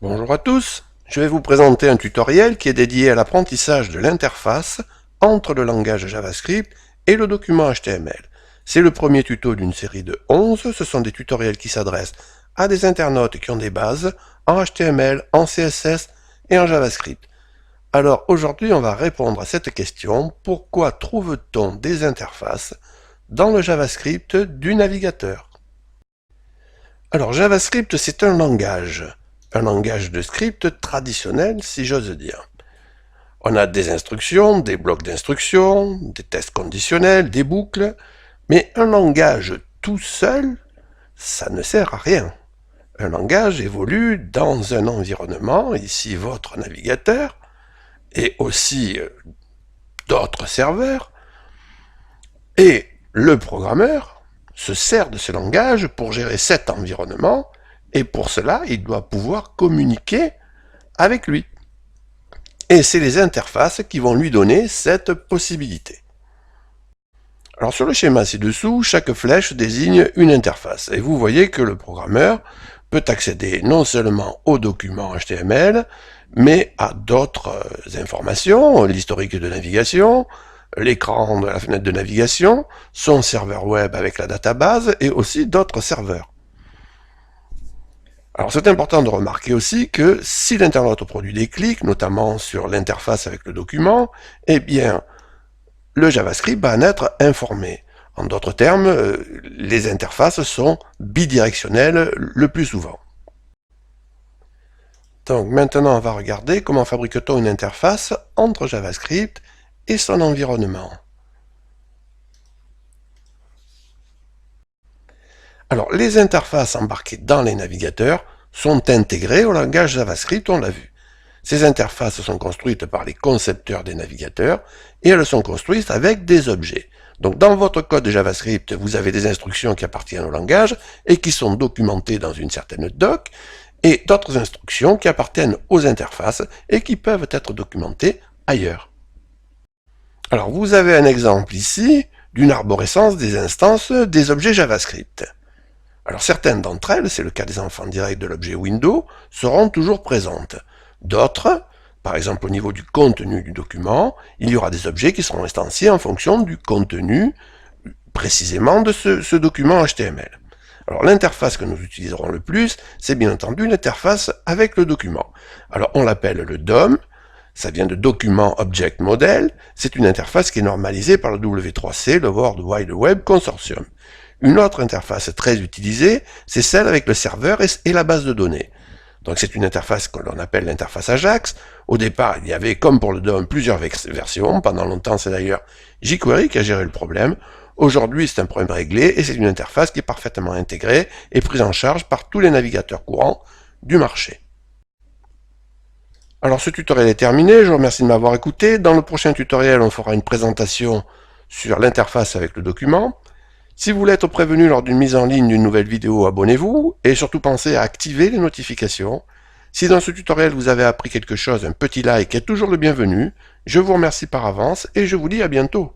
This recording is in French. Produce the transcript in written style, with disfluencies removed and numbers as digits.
Bonjour à tous, je vais vous présenter un tutoriel qui est dédié à l'apprentissage de l'interface entre le langage JavaScript et le document HTML. C'est le premier tuto d'une série de 11, ce sont des tutoriels qui s'adressent à des internautes qui ont des bases en HTML, en CSS et en JavaScript. Alors aujourd'hui on va répondre à cette question, pourquoi trouve-t-on des interfaces dans le JavaScript du navigateur? Alors JavaScript c'est un langage de script traditionnel si j'ose dire. On a des instructions, des blocs d'instructions, des tests conditionnels, des boucles, mais un langage tout seul, ça ne sert à rien. Un langage évolue dans un environnement, ici votre navigateur, et aussi d'autres serveurs, et le programmeur se sert de ce langage pour gérer cet environnement, et pour cela, il doit pouvoir communiquer avec lui. Et c'est les interfaces qui vont lui donner cette possibilité. Alors sur le schéma ci-dessous, chaque flèche désigne une interface. Et vous voyez que le programmeur peut accéder non seulement aux documents HTML, mais à d'autres informations, l'historique de navigation, l'écran de la fenêtre de navigation, son serveur web avec la database et aussi d'autres serveurs. Alors c'est important de remarquer aussi que si l'internaute produit des clics, notamment sur l'interface avec le document, eh bien le JavaScript va en être informé. En d'autres termes, les interfaces sont bidirectionnelles le plus souvent. Donc maintenant on va regarder comment fabrique-t-on une interface entre JavaScript et son environnement. Alors, les interfaces embarquées dans les navigateurs sont intégrées au langage JavaScript, on l'a vu. Ces interfaces sont construites par les concepteurs des navigateurs et elles sont construites avec des objets. Donc, dans votre code de JavaScript, vous avez des instructions qui appartiennent au langage et qui sont documentées dans une certaine doc, et d'autres instructions qui appartiennent aux interfaces et qui peuvent être documentées ailleurs. Alors, vous avez un exemple ici d'une arborescence des instances des objets JavaScript. Alors certaines d'entre elles, c'est le cas des enfants directs de l'objet Windows, seront toujours présentes. D'autres, par exemple au niveau du contenu du document, il y aura des objets qui seront instanciés en fonction du contenu précisément de ce document HTML. Alors l'interface que nous utiliserons le plus, c'est bien entendu l'interface avec le document. Alors on l'appelle le DOM, ça vient de Document Object Model, c'est une interface qui est normalisée par le W3C, le World Wide Web Consortium. Une autre interface très utilisée, c'est celle avec le serveur et la base de données. Donc c'est une interface que l'on appelle l'interface Ajax. Au départ, il y avait, comme pour le DOM, plusieurs versions. Pendant longtemps, c'est d'ailleurs jQuery qui a géré le problème. Aujourd'hui, c'est un problème réglé et c'est une interface qui est parfaitement intégrée et prise en charge par tous les navigateurs courants du marché. Alors ce tutoriel est terminé, je vous remercie de m'avoir écouté. Dans le prochain tutoriel, on fera une présentation sur l'interface avec le document. Si vous voulez être prévenu lors d'une mise en ligne d'une nouvelle vidéo, abonnez-vous et surtout pensez à activer les notifications. Si dans ce tutoriel vous avez appris quelque chose, un petit like est toujours le bienvenu. Je vous remercie par avance et je vous dis à bientôt.